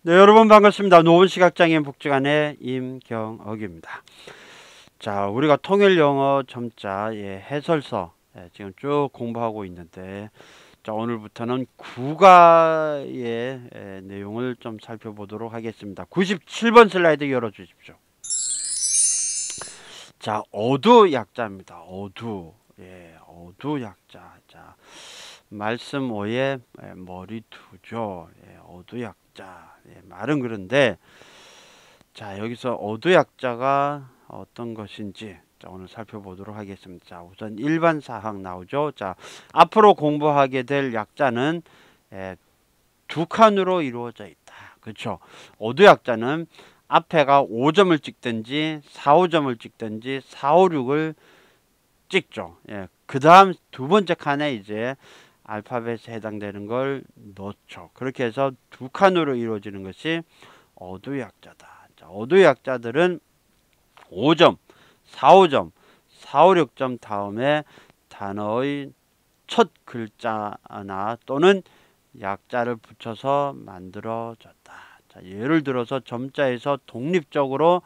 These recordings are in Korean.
네, 여러분 반갑습니다. 노원시각장애인 복지관의 임경억입니다. 자, 우리가 통일영어 점자의 해설서 지금 쭉 공부하고 있는데, 자, 오늘부터는 국어의 내용을 좀 살펴보도록 하겠습니다. 97번 슬라이드 열어주십시오. 자, 어두 약자입니다. 어두. 어두 약자. 자, 말씀 오에 머리 두죠. 어두 약자. 말은 그런데, 자, 여기서 어두 약자가 어떤 것인지, 자, 오늘 살펴보도록 하겠습니다. 자, 우선 일반 사항 나오죠. 자, 앞으로 공부하게 될 약자는 두 칸으로 이루어져 있다. 그렇죠? 어두 약자는 앞에가 5점을 찍든지 4, 5점을 찍든지 4, 5, 6을 찍죠. 그 다음 두 번째 칸에 이제 알파벳에 해당되는 걸 넣죠. 그렇게 해서 두 칸으로 이루어지는 것이 어두 약자다. 자, 어두 약자들은 5점, 4, 5점, 4, 5, 6점 다음에 단어의 첫 글자나 또는 약자를 붙여서 만들어졌다. 자, 예를 들어서 점자에서 독립적으로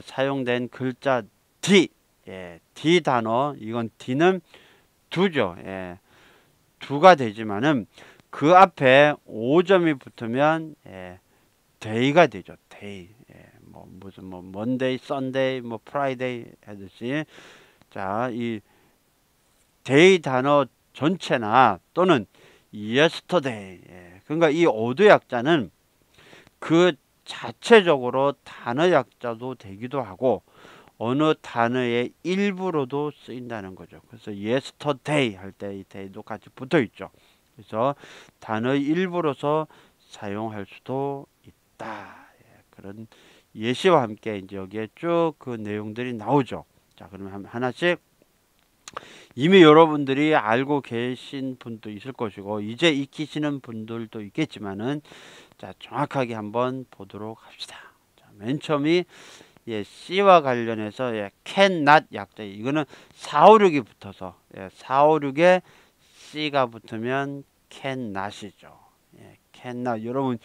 사용된 글자 D, D 단어, 이건 D는 두죠. 두가 되지만은 그 앞에 5점이 붙으면 day가 되죠. day. 뭐 무슨 뭐 Monday, Sunday, 뭐 Friday 하듯이, 자, 이 day 단어 전체나 또는 yesterday. 그러니까 이 어두 약자는 그 자체적으로 단어 약자도 되기도 하고 어느 단어의 일부로도 쓰인다는 거죠. 그래서 yesterday 할 때 이 day도 같이 붙어 있죠. 그래서 단어의 일부로서 사용할 수도 있다. 그런 예시와 함께 이제 여기에 쭉 그 내용들이 나오죠. 자, 그러면 하나씩 이미 여러분들이 알고 계신 분도 있을 것이고 이제 익히시는 분들도 있겠지만은, 자, 정확하게 한번 보도록 합시다. 자, 맨 처음이 C와 관련해서 can not 약자, 이거는 4, 5, 6이 붙어서 4, 5, 6에 C가 붙으면 can not이죠. can not. 여러분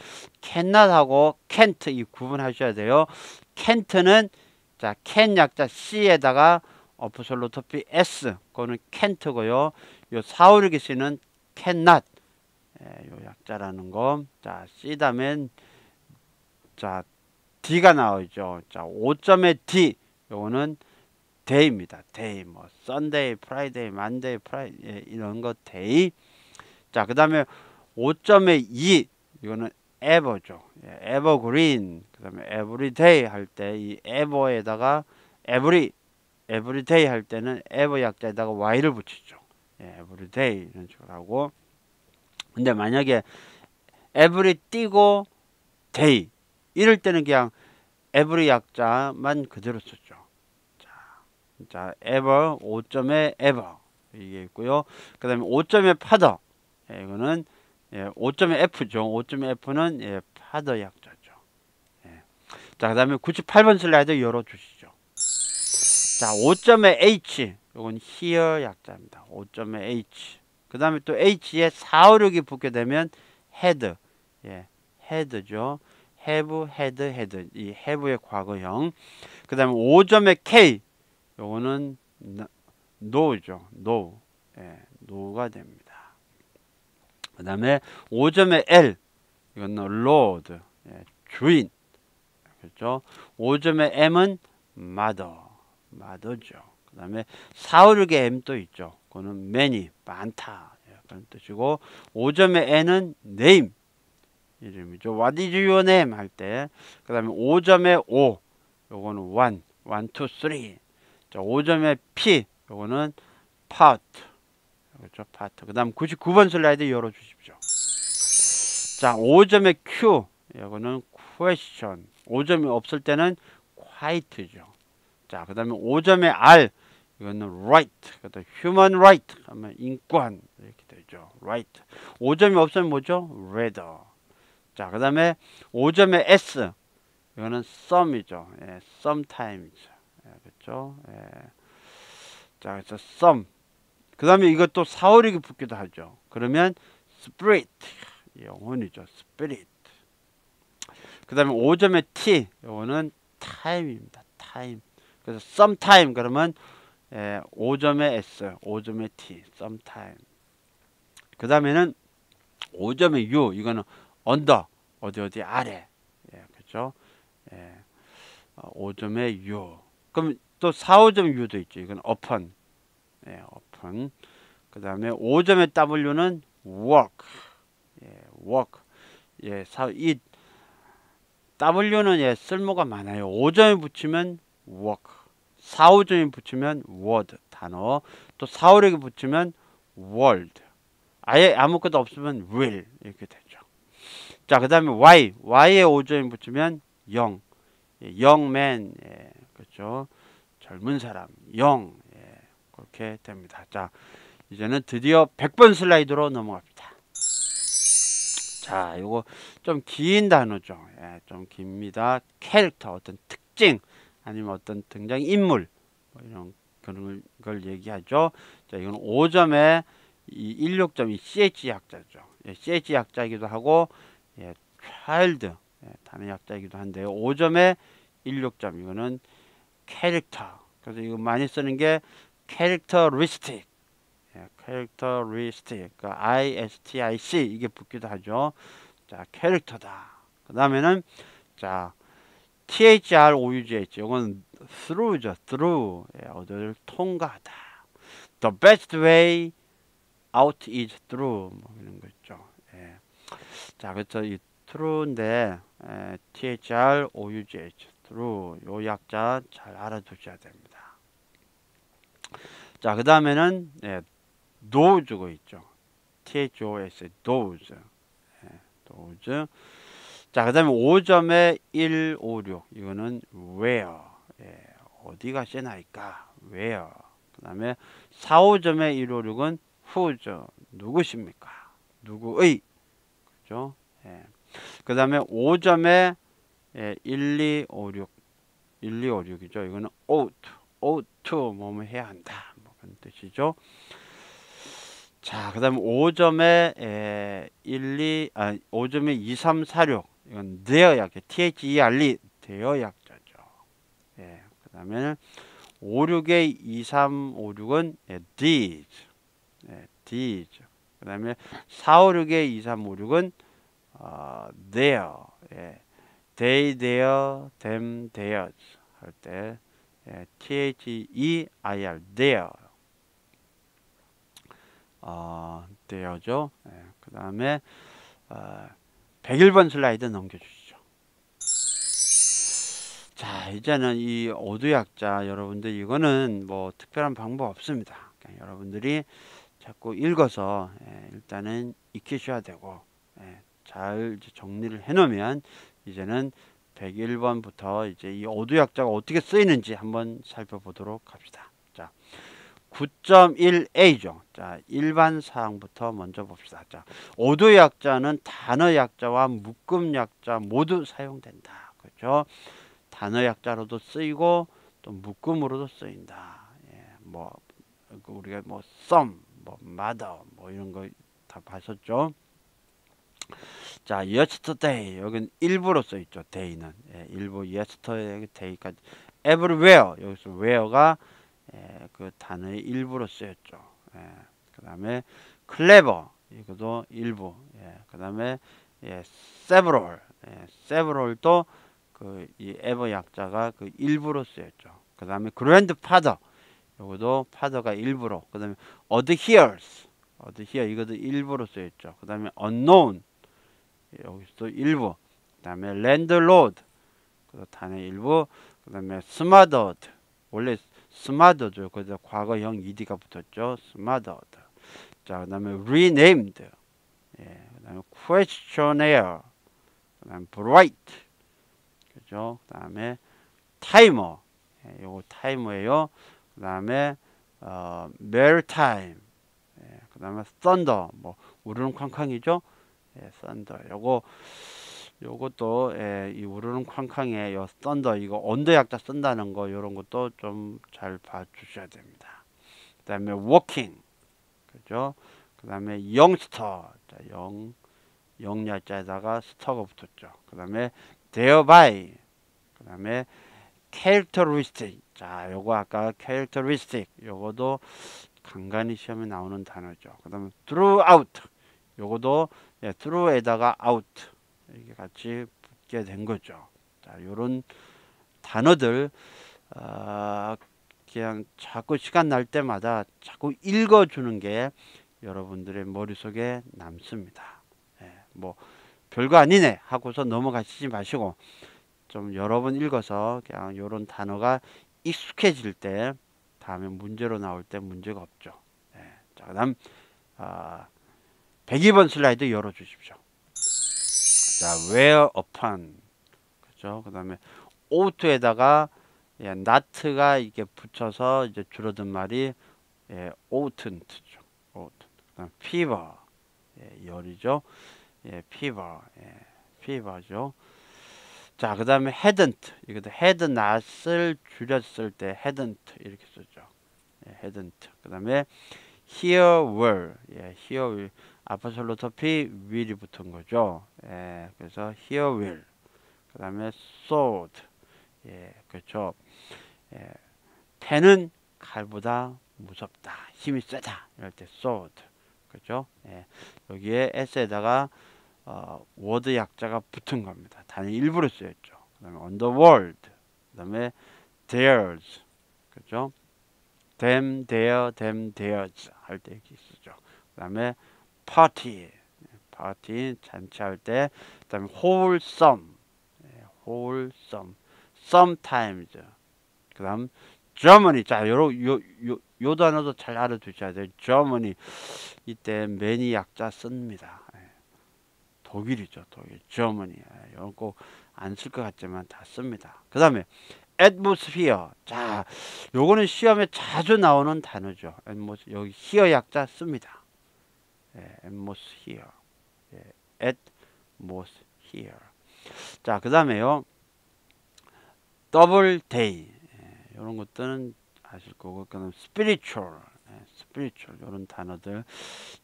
can not하고 can't 이 구분하셔야 돼요. can't는 자, can 약자 C에다가 어퍼솔로토피 S, 그거는 can't고요. 요 4, 5, 6의 C는 cannot, 요 약자라는 거. 자, C 다음엔 자 D가 나오죠. 자, 5점의 D, 요거는 day입니다. day, 뭐 Sunday, Friday, Monday, Friday, 이런 거 day. 자, 그 다음에 5점의 2, 이거는 ever죠. evergreen. 그 다음에 everyday 할 때 이 ever에다가 everyday 할 때는 ever 약자에다가 y를 붙이죠. everyday 이런 식으로 하고. 근데 만약에 every 띄고 day 이럴 때는 그냥 every 약자만 그대로 썼죠. 자, ever 5점의 ever 이게 있고요. 그 다음에 5점의 father, 이거는 5점의 F죠. 5점의 F는 father 약자죠. 자, 그 다음에 98번 슬라이드 열어주시죠. 자, 5점의 H, 이건 here 약자입니다. 5점의 H. 그 다음에 또 H에 4, 5, 6이 붙게 되면 had, had죠. have, had, 이 have의 과거형. 그 다음에 5점의 K, 요거는 no죠. no, no가 됩니다. 그 다음에 5점의 L, 이건 lord, 주인. 그렇죠? 5점의 M은 mother죠. 그 다음에 4, 5, 6의 M 또 있죠. 그거는 many, 많다, 그런 뜻이고, 5점의 N은 name, 이름이죠. What is your name 할 때. 그 다음에 5점의 O, 요거는 one, 1, 2, 3. 자, 5점의 P, 요거는 part. 그렇죠. part. 그 다음 99번 슬라이드 열어주십시오. 자, 5점의 Q, 이거는 question. 5점이 없을 때는 quite죠. 자, 그 다음에 5점의 R, 이거는 right. 그 다음에 human right 하면 인권, 이렇게 되죠. right. 5점이 없으면 뭐죠? rather. 자, 그 다음에 5점의 S, 이거는 some이죠. sometimes. 그렇죠. 자, 그래서 some. 그 다음에 이것도 4, 5, 6이 붙기도 하죠. 그러면 spirit, 영혼이죠. spirit. 그 다음에 5점의 t, 요거는 time입니다. time. 그래서 sometime 그러면 5점의 s, 5점의 t, sometime. 그 다음에는 5점의 u, 이거는 under, 어디 아래. 그렇죠? 5점의 u. 그럼 또 4, 5점 u도 있죠. 이건 upon. upon. 그 다음에 5점의 w는 work. work. 이 w는 쓸모가 많아요. 5점에 붙이면 work. 4, 5점에 붙이면 word, 단어. 또 4, 5, 6에 붙이면 world. 아예 아무것도 없으면 will. 이렇게 되죠. 자, 그 다음에 y에 5점에 붙이면 young. young man. 그렇죠. 젊은 사람. young. 그렇게 됩니다. 자, 이제는 드디어 100번 슬라이드로 넘어갑니다. 자, 이거 좀 긴 단어죠. 좀 깁니다. 캐릭터, 어떤 특징, 아니면 어떤 등장인물, 뭐 이런 그런 걸 얘기하죠. 자, 이건 5점에 이 16점이 CH 약자죠. CH 약자이기도 하고, child, 단어 약자이기도 한데요. 5점에 16점, 이거는 캐릭터. 그래서 이거 많이 쓰는 게 characteristic. characteristic, 그러니까 ISTIC 이게 붙기도 하죠. 자, 캐릭터다. 그 다음에는 자, THROUGH 이건 through죠. through, 어디를 통과하다. The best way out is through, 뭐 이런 거 있죠. 자, 그래서 이 through인데 THROUGH through 요 약자 잘 알아두셔야 됩니다. 자, 그 다음에는 dose가 있죠. THOS, dose. dose. 자, 그 다음에 5점에 156. 이거는 where. 어디 가시나이까? where. 그 다음에 4, 5점에 156은 whose. 누구십니까? 누구의. 그죠? 그 다음에 5점에 1256. 1256이죠. 이거는 ought. ought to. 뭐뭐 해야 한다. 뭐 그런 뜻이죠. 자, 그 다음에 5점에 5점에 2346. 이건 their 약자, THERE, their 약자죠. 그 다음에 56에 2356은 these, these. 그 다음에 456에 2356은 their, they, their, them, theirs 할 때 THEIR, their. there죠. 그 다음에 101번 슬라이드 넘겨주시죠. 자, 이제는 이 어두 약자 여러분들 이거는 뭐 특별한 방법 없습니다. 그냥 여러분들이 자꾸 읽어서 일단은 익히셔야 되고 잘 정리를 해 놓으면 이제는 101번부터 이제 이 어두 약자가 어떻게 쓰이는지 한번 살펴보도록 합시다. 자, 9.1a죠. 자, 일반 사항부터 먼저 봅시다. 자, 어두 약자는 단어 약자와 묶음 약자 모두 사용된다. 그렇죠? 단어 약자로도 쓰이고 또 묶음으로도 쓰인다. 뭐 우리가 뭐 some, 뭐 mother, 뭐 이런 거 다 봤었죠. 자, yesterday 여기는 일부로 써 있죠. day는 일부 yesterday, day까지. everywhere 여기서 where가 그 단어의 일부로 쓰였죠. 그 다음에 clever 이것도 일부. 그 다음에 several, several도 그 이 ever 약자가 그 일부로 쓰였죠. 그 다음에 grandfather 이것도 father가 일부로. 그 다음에 adheres, adhere 이것도 일부로 쓰였죠. 그 다음에 unknown 여기서도 일부. 그 다음에 landlord 그 단어의 일부. 그 다음에 smothered 원래 smothered죠. 그래서 과거형 ed가 붙었죠. smothered. 자, 그 다음에 renamed. 그 다음에 questionnaire. 그 다음에 bright. 그죠? 그 다음에 timer. 요거 timer예요. 그 다음에 maritime. 그 다음에 thunder. 뭐 우르릉 쾅쾅이죠. thunder. 요것도 이 우르릉 쾅쾅에 요 thunder 이거 언더 약자 쓴다는 거 요런 것도 좀 잘 봐주셔야 됩니다. 그 다음에 walking. 그죠? 그 다음에 youngster. 자, 영야자에다가 스터가 붙었죠. 그 다음에 thereby. 그 다음에 characteristic. 자, 요거 아까 characteristic. 요거도 간간히 시험에 나오는 단어죠. 그 다음에 throughout. 요거도 through에다가 out. 이렇게 같이 붙게 된 거죠. 자, 요런 단어들, 그냥 자꾸 시간 날 때마다 자꾸 읽어주는 게 여러분들의 머릿속에 남습니다. 뭐 별거 아니네 하고서 넘어가시지 마시고 좀 여러 번 읽어서 그냥 이런 단어가 익숙해질 때 다음에 문제로 나올 때 문제가 없죠. 자, 그다음 102번 슬라이드 열어 주십시오. 자, where upon. 그죠? 그다음에 oughto에다가 not가 이게 붙여서 이제 줄어든 말이 oughtn't죠. 그다음 fever. 열이죠. fever. fever죠. 자, 그다음에 hadn't. 이것도 had not을 줄였을 때 hadn't 이렇게 쓰죠. hadn't. 그다음에 here were. here will. 아포스트로피 will이 붙은 거죠. 그래서 here will. 그다음에 sword. 그렇죠. 패는 칼보다 무섭다. 힘이 세다. 이럴 때 sword. 그렇죠. 여기에 s에다가 word 약자가 붙은 겁니다. 단위 일부러 쓰였죠. 그다음에 on the world. 그다음에 theirs. 그렇죠. them, their, them, theirs 할 때 이렇게 쓰죠. 그다음에 party. party 잔치할 때. 그다음에 wholesome. wholesome. sometimes. 그다음 Germany. 자, 요 단어도 잘 알아두셔야 돼요. Germany. 이때 many 약자 씁니다. 독일이죠. 독일. Germany. 이런 거 안 쓸 것 같지만 다 씁니다. 그 다음에 atmosphere. 자, 요거는 시험에 자주 나오는 단어죠. 여기 here 약자 씁니다. atmosphere. atmosphere. 자, 그 다음에요. double day. 이런 것들은 아실 거고, 그다음 spiritual, spiritual 이런 단어들.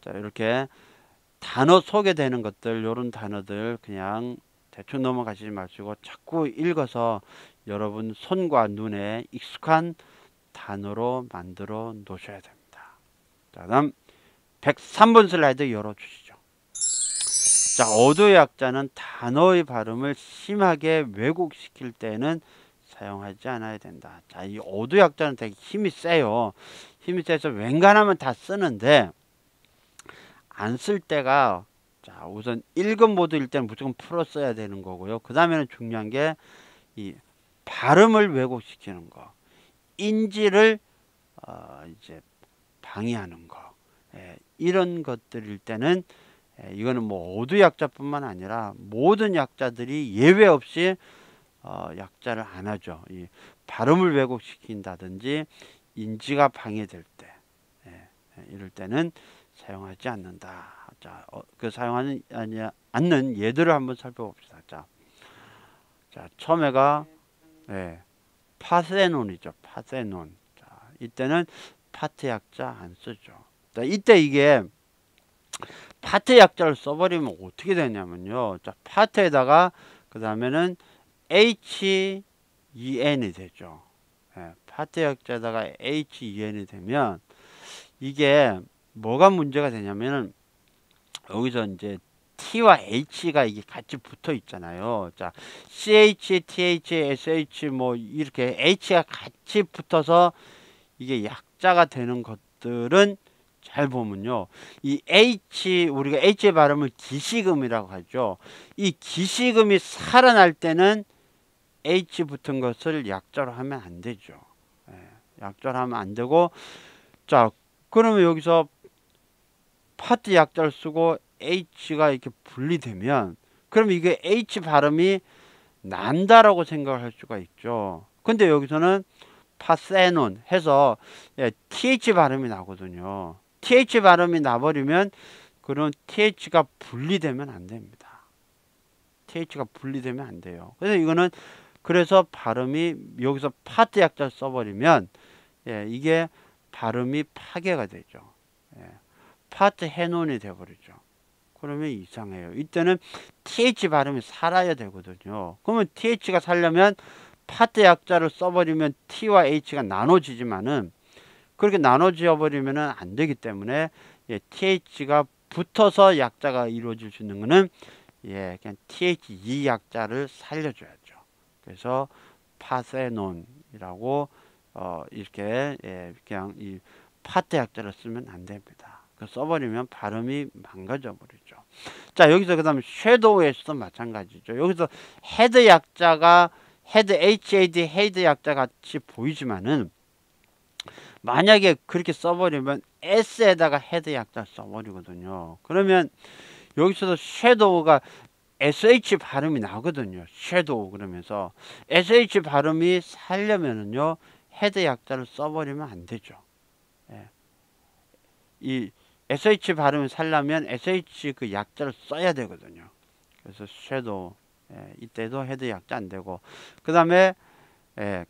자, 이렇게 단어 소개되는 것들, 이런 단어들 그냥 대충 넘어가시지 마시고 자꾸 읽어서 여러분 손과 눈에 익숙한 단어로 만들어 놓으셔야 됩니다. 자, 다음 103번 슬라이드 열어주시죠. 자, 어도 약자는 단어의 발음을 심하게 왜곡시킬 때는 사용하지 않아야 된다. 자, 이 어도 약자는 되게 힘이 세요. 힘이 세서 웬간하면 다 쓰는데 안 쓸 때가, 자, 우선 1급 모드일 때는 무조건 풀어 써야 되는 거고요. 그 다음에는 중요한 게 이 발음을 왜곡시키는 거, 인지를 이제 방해하는 거, 이런 것들일 때는 이거는 뭐 어도 약자뿐만 아니라 모든 약자들이 예외 없이 약자를 안 하죠. 이 발음을 왜곡시킨다든지 인지가 방해될 때, 이럴 때는 사용하지 않는다. 자, 그 사용하지 않는 예들을 한번 살펴봅시다. 자, 처음에가 파세논이죠. 파세논. 자, 이때는 파트 약자 안 쓰죠. 자, 이때 이게 파트 약자를 써버리면 어떻게 되냐면요. 자, 파트에다가 그 다음에는 HEN이 되죠. 파트 약자에다가 HEN이 되면 이게 뭐가 문제가 되냐면은 여기서 이제 T와 H가 이게 같이 붙어 있잖아요. 자, CH, TH, SH 뭐 이렇게 H가 같이 붙어서 이게 약자가 되는 것들은 잘 보면요. 이 H, 우리가 H의 발음을 기시금이라고 하죠. 이 기시금이 살아날 때는 H 붙은 것을 약자로 하면 안 되죠. 약자로 하면 안 되고, 자, 그러면 여기서 파트 약자를 쓰고 H가 이렇게 분리되면, 그럼 이게 H 발음이 난다라고 생각을 할 수가 있죠. 근데 여기서는 파세논 해서 TH 발음이 나거든요. TH 발음이 나버리면 그런 TH가 분리되면 안 됩니다. TH가 분리되면 안 돼요. 그래서 이거는 그래서 발음이 여기서 파트 약자를 써버리면 이게 발음이 파괴가 되죠. 파트 해논이 되어버리죠. 그러면 이상해요. 이때는 th 발음이 살아야 되거든요. 그러면 th가 살려면 파트 약자를 써버리면 t와 h가 나눠지지만은 그렇게 나눠져 버리면 안 되기 때문에 예, th가 붙어서 약자가 이루어질 수 있는 거는 예, 그냥 the 약자를 살려줘야죠. 그래서 파세논이라고 이렇게 예, 그냥 이 파트 약자를 쓰면 안 됩니다. 그 써버리면 발음이 망가져 버리죠. 자, 여기서 그 다음에 섀도우에서도 마찬가지죠. 여기서 헤드 약자가 헤드 HAD 헤드 약자 같이 보이지만은 만약에 그렇게 써버리면 S에다가 헤드 약자 써버리거든요. 그러면 여기서도 섀도우가 SH 발음이 나거든요. 섀도우 그러면서 SH 발음이 살려면은요 헤드 약자를 써버리면 안 되죠. 예. 이 SH 발음을 살려면 SH 그 약자를 써야 되거든요. 그래서 섀도우 예, 이때도 헤드 약자 안 되고 그 다음에 예,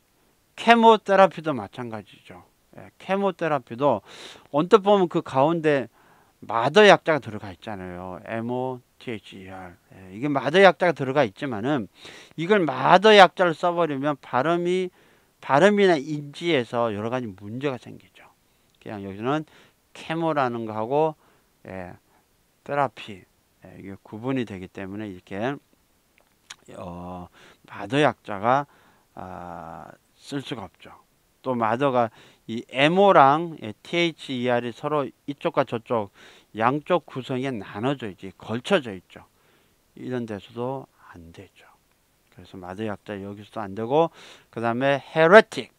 케모테라피도 마찬가지죠. 예, 케모테라피도 언뜻 보면 그 가운데 마더 약자가 들어가 있잖아요. MOTHER. 예, 이게 마더 약자가 들어가 있지만은 이걸 마더 약자를 써버리면 발음이나 인지에서 여러 가지 문제가 생기죠. 그냥 여기서는 케모라는 거하고 예, 테라피 예, 이게 구분이 되기 때문에 이렇게 마더 약자가 쓸 수가 없죠. 또 마더가 이 MO랑 THER이 서로 이쪽과 저쪽 양쪽 구성에 나눠져 있지 걸쳐져 있죠. 이런 데서도 안 되죠. 그래서 마더 약자 여기서도 안 되고 그 다음에 heretic.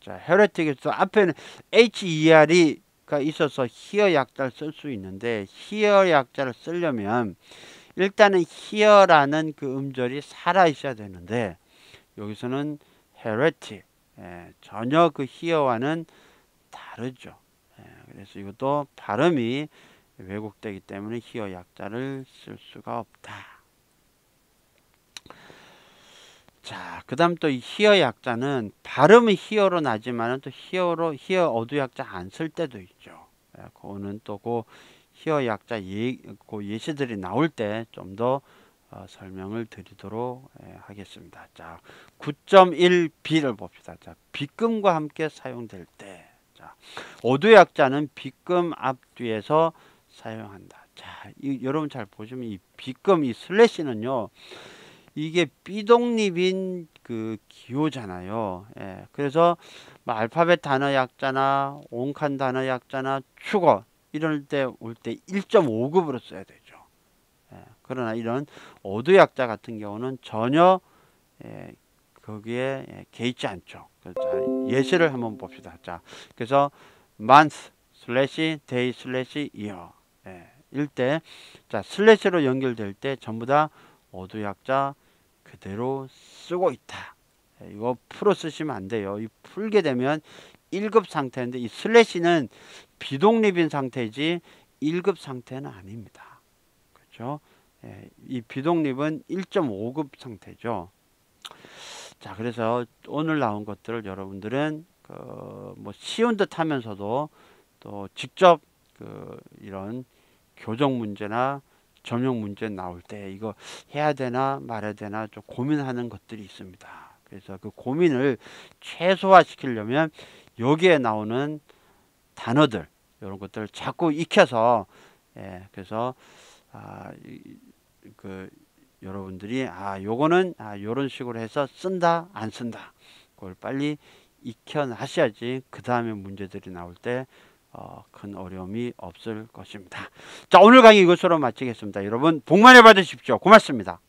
자, heretic에서 앞에는 HER이가 있어서 here 약자를 쓸 수 있는데 here 약자를 쓰려면 일단은 here라는 그 음절이 살아 있어야 되는데 여기서는 heretic 예, 전혀 그 here와는 다르죠. 예, 그래서 이것도 발음이 왜곡되기 때문에 here 약자를 쓸 수가 없다. 자, 그 다음 또 이 here 약자는 발음이 here로 나지만 또 here 어두 약자 안 쓸 때도 있죠. 예, 그거는 또 그 here 약자 그 예시들이 나올 때 좀 더 설명을 드리도록 하겠습니다. 자, 9.1b를 봅시다. 자, 빗금과 함께 사용될 때, 자, 어두 약자는 빗금 앞뒤에서 사용한다. 자, 여러분 잘 보시면 이 빗금 이 슬래시는요, 이게 비독립인 그 기호잖아요. 예, 그래서 뭐 알파벳 단어 약자나 온칸 단어 약자나 축어 이럴 때 올 때 1.5급으로 써야 되죠. 예, 그러나 이런 어두 약자 같은 경우는 전혀 거기에 개의치 않죠. 자, 예시를 한번 봅시다. 자, 그래서 month 슬래시 day 슬래시 year 일 때, 자, 슬래시로 연결될 때 전부 다 어두 약자 그대로 쓰고 있다. 이거 풀어 쓰시면 안 돼요. 이 풀게 되면 1급 상태인데 이 슬래시는 비독립인 상태이지 1급 상태는 아닙니다. 그렇죠? 이 비독립은 1.5급 상태죠. 자, 그래서 오늘 나온 것들을 여러분들은 뭐 쉬운 듯 하면서도 또 직접 이런 교정 문제나 전형 문제 나올 때 이거 해야 되나 말아야 되나 좀 고민하는 것들이 있습니다. 그래서 그 고민을 최소화 시키려면 여기에 나오는 단어들 이런 것들을 자꾸 익혀서 그래서 여러분들이 요거는 요런 식으로 해서 쓴다 안 쓴다 그걸 빨리 익혀나셔야지 그 다음에 문제들이 나올 때 큰 어려움이 없을 것입니다. 자, 오늘 강의 이것으로 마치겠습니다. 여러분 복 많이 받으십시오. 고맙습니다.